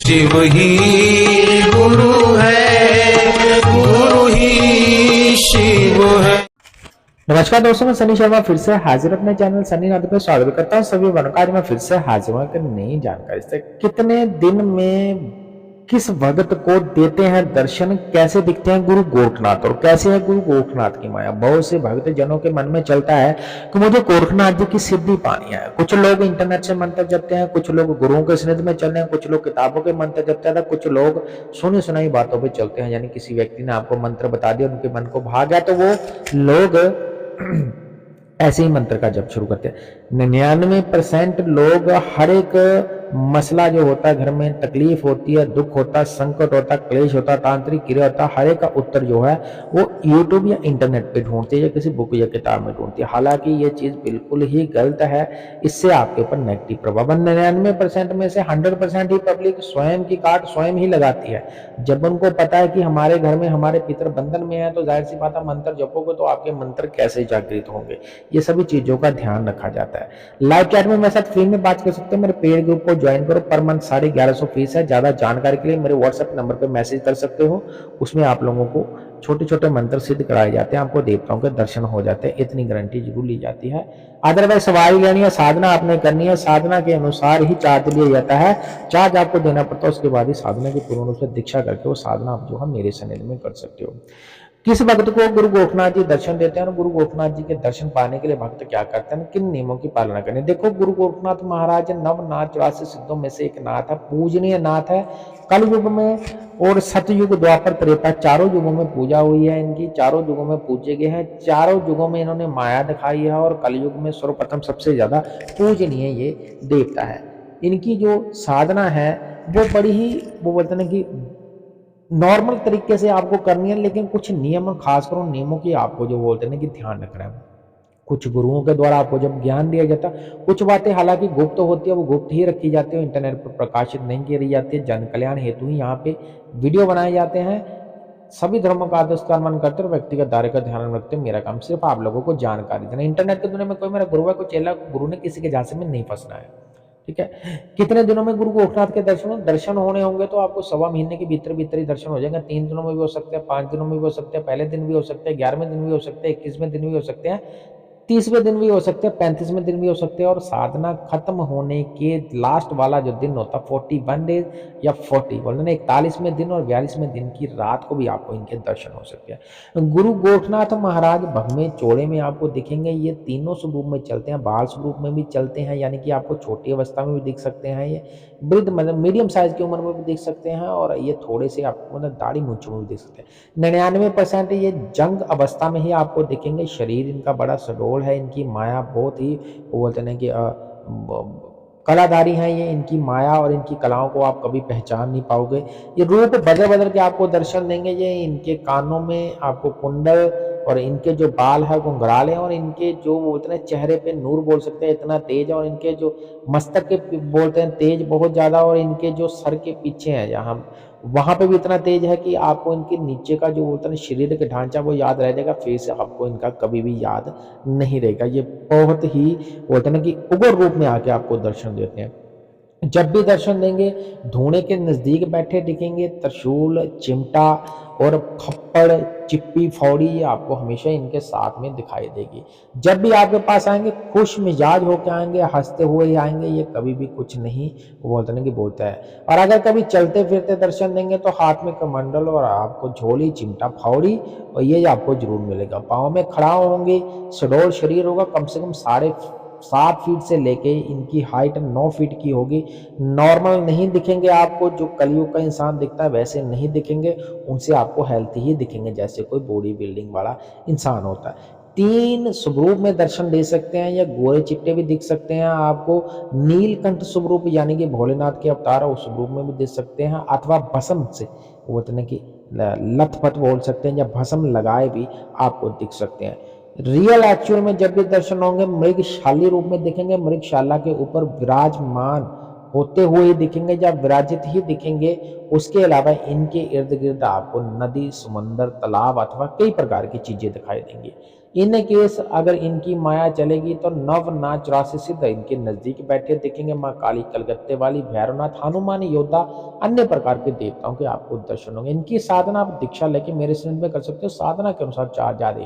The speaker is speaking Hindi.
शिव ही गुरु है, गुरु ही शिव है। नमस्कार दोस्तों, मैं सनी शर्मा फिर से हाजिर अपने चैनल सनी नाथ पे स्वागत करता हूँ सभी बनों का। आज मैं फिर से हाजिर हूँ नई जानकारी से। कितने दिन में किस भगत को देते हैं दर्शन, कैसे दिखते हैं गुरु गोरखनाथ और कैसे है गुरु गोरखनाथ की माया। बहुत से भक्त जनों के मन में चलता है कि मुझे गोरखनाथ जी की सिद्धि पानी है। कुछ लोग इंटरनेट से मंत्र जपते हैं, कुछ लोग गुरुओं के सनिध में चल रहे हैं, कुछ लोग किताबों के मंत्र जपते हैं, कुछ लोग सुनी सुनाई बातों पर चलते हैं। यानी किसी व्यक्ति ने आपको मंत्र बता दिया, उनके मन को भा गया तो वो लोग ऐसे ही मंत्र का जप शुरू करते हैं। 99% लोग हर एक मसला जो होता है, घर में तकलीफ होती है, दुख होता है, संकट होता है, क्लेश होता है, तांत्रिक क्रिया होता है, हर एक का उत्तर जो है वो यूट्यूब या इंटरनेट पे ढूंढते हैं या किसी बुक या किताब में ढूंढते हैं। हालांकि ये चीज बिल्कुल ही गलत है। इससे आपके ऊपर नेगेटिव प्रभाव। 99% में से 100% ही पब्लिक स्वयं की काट स्वयं ही लगाती है। जब उनको पता है कि हमारे घर में हमारे पितर बंधन में है, तो जाहिर सी बात है मंत्र जपोगे तो आपके मंत्र कैसे जागृत होंगे, ये सभी चीजों का ध्यान रखा जाता है। लाइव चैट में मेरे साथ फ्री में बात कर सकते हैं। मेरे पेड ग्रुप को ज्वाइन करो, पर मंथ 1150 फीस है। ज्यादा जानकारी के लिए मेरे व्हाट्सएप नंबर पर मैसेज कर सकते हो। उसमें आप लोगों को छोटे छोटे मंत्र सिद्ध कराए जाते हैं, आपको देवताओं के दर्शन हो जाते हैं, इतनी गारंटी जरूर ली जाती है। अदरवाइज सवारी लेनी है, साधना आपने करनी है, साधना के अनुसार ही चार्ज लिया जाता है। चार्ज आपको देना पड़ता है, उसके बाद ही साधना की पूर्ण रूप से दीक्षा करके वो साधना आप जो है मेरे सनिध में कर सकते हो। किस भक्त को गुरु गोरखनाथ जी दर्शन देते हैं और गुरु गोरखनाथ जी के दर्शन पाने के लिए भक्त क्या करते हैं, किन नियमों की पालना करें। देखो, गुरु गोरखनाथ महाराज नवनाथ 84 सिद्धों में से एक नाथ है, पूजनीय नाथ है। कल युग में और सतयुग, द्वापर, त्रेता, चारों युगों में पूजा हुई है इनकी, चारों युगों में पूजे गए हैं, चारों युगों में इन्होंने माया दिखाई है और कलयुग में सर्वप्रथम सबसे ज्यादा पूजनीय ये देवता है। इनकी जो साधना है वो बड़ी ही, वो बोलते हैं कि नॉर्मल तरीके से आपको करनी है, लेकिन कुछ नियम, खासकर उन नियमों की आपको जो बोलते हैं कि ध्यान रखना है। कुछ गुरुओं के द्वारा आपको जब ज्ञान दिया जाता है, कुछ बातें हालांकि गुप्त होती है, वो गुप्त ही रखी जाती है, इंटरनेट पर प्रकाशित नहीं की जाती है। जन कल्याण हेतु ही यहाँ पे वीडियो बनाए जाते हैं। सभी धर्मों का आदर्श कर्म करते हैं, व्यक्तिगत दायरे का ध्यान रखते हैं। मेरा काम सिर्फ आप लोगों को जानकारी देना। इंटरनेट की दुनिया में कोई मेरा गुरु है, कोई चेला, गुरु ने किसी के झांसे में नहीं फंसना है, ठीक है। कितने दिनों में गुरु गोरखनाथ के दर्शन होने होंगे, तो आपको सवा महीने के भीतर भीतर ही दर्शन हो जाएंगे। 3 दिनों में भी हो सकते हैं, 5 दिनों में भी हो सकते हैं, पहले दिन भी हो सकते हैं, 11वें दिन भी हो सकते हैं, 21वें दिन भी हो सकते हैं, 30वें दिन भी हो सकते हैं, 35वें दिन भी हो सकते हैं। और साधना खत्म होने के लास्ट वाला जो दिन होता है 41 डेज या 40 बोलते ना, 41वें दिन और 42वें दिन की रात को भी आपको इनके दर्शन हो सकते हैं। गुरु गोरखनाथ महाराज भगमे चौड़े में आपको दिखेंगे। ये तीनों स्वरूप में चलते हैं, बाल स्वरूप में भी चलते हैं, यानी कि आपको छोटी अवस्था में भी दिख सकते हैं, ये वृद्ध मतलब मीडियम साइज की उम्र में भी दिख सकते हैं, और ये थोड़े से आपको मतलब दाढ़ी मूंछों में भी दिख सकते हैं। 99% ये जंग अवस्था में ही आपको दिखेंगे। शरीर इनका बड़ा सडोल है, इनकी माया बहुत ही, वो बोलते हैं कि कलाधारी हैं ये। इनकी माया और इनकी कलाओं को आप कभी पहचान नहीं पाओगे। ये रूप बदल बदल के आपको दर्शन देंगे। ये इनके कानों में आपको कुंडल, और इनके जो बाल है घुंघराले हैं, और इनके जो बोलते हैं चेहरे पे नूर बोल सकते हैं, इतना तेज है। और इनके जो मस्तक के बोलते हैं तेज बहुत ज्यादा, और इनके जो सर के पीछे है जहाँ, वहां पे भी इतना तेज है कि आपको इनके नीचे का जो बोलते हैं शरीर के ढांचा वो याद रह जाएगा, फेस आपको इनका कभी भी याद नहीं रहेगा। ये बहुत ही बोलते हैं कि उग्र रूप में आके आपको दर्शन देते हैं। जब भी दर्शन देंगे धूणे के नजदीक बैठे दिखेंगे। त्रिशूल, चिमटा और खप्पड़, चिप्पी, फौड़ी आपको हमेशा इनके साथ में दिखाई देगी। जब भी आपके पास आएंगे खुश मिजाज होकर आएंगे, हंसते हुए ही आएंगे। ये कभी भी कुछ नहीं बोलते नहीं कि बोलता है। और अगर कभी चलते फिरते दर्शन देंगे तो हाथ में कमंडल और आपको झोली, चिमटा, फावड़ी और ये आपको जरूर मिलेगा। पाँव में खड़ा होंगे, सडोल शरीर होगा, कम से कम 7.5 फीट से लेके इनकी हाइट 9 फीट की होगी। नॉर्मल नहीं दिखेंगे आपको, जो कलयुग का इंसान दिखता है वैसे नहीं दिखेंगे। उनसे आपको हेल्थी ही दिखेंगे, जैसे कोई बॉडी बिल्डिंग वाला इंसान होता है। 3 स्वरूप में दर्शन दे सकते हैं, या गोरे चिट्टे भी दिख सकते हैं आपको। नीलकंठ स्वरूप यानी कि भोलेनाथ के अवतार उस स्वरूप में भी दिख सकते हैं, अथवा भस्म से बोलते हैं कि लथपथ बोल सकते हैं, या भस्म लगाए भी आपको दिख सकते हैं। रियल एक्चुअल में जब भी दर्शन होंगे मृगशाली रूप में दिखेंगे। मृगशाला के ऊपर विराजमान होते हुए ही दिखेंगे, या विराजित ही दिखेंगे। उसके अलावा इनके इर्द गिर्द आपको नदी, समुंदर, तालाब अथवा कई प्रकार की चीजें दिखाई देंगी। इन केस अगर इनकी माया चलेगी तो नव ना 84 सिद्ध इनके नजदीक बैठे दिखेंगे। माँ काली कलकत्ते वाली, भैरवनाथ, हनुमान योद्धा, अन्य प्रकार के देवताओं के आपको दर्शन होंगे। इनकी साधना आप दीक्षा लेके मेरे शरण में कर सकते हो। साधना के अनुसार चार्ज आदेश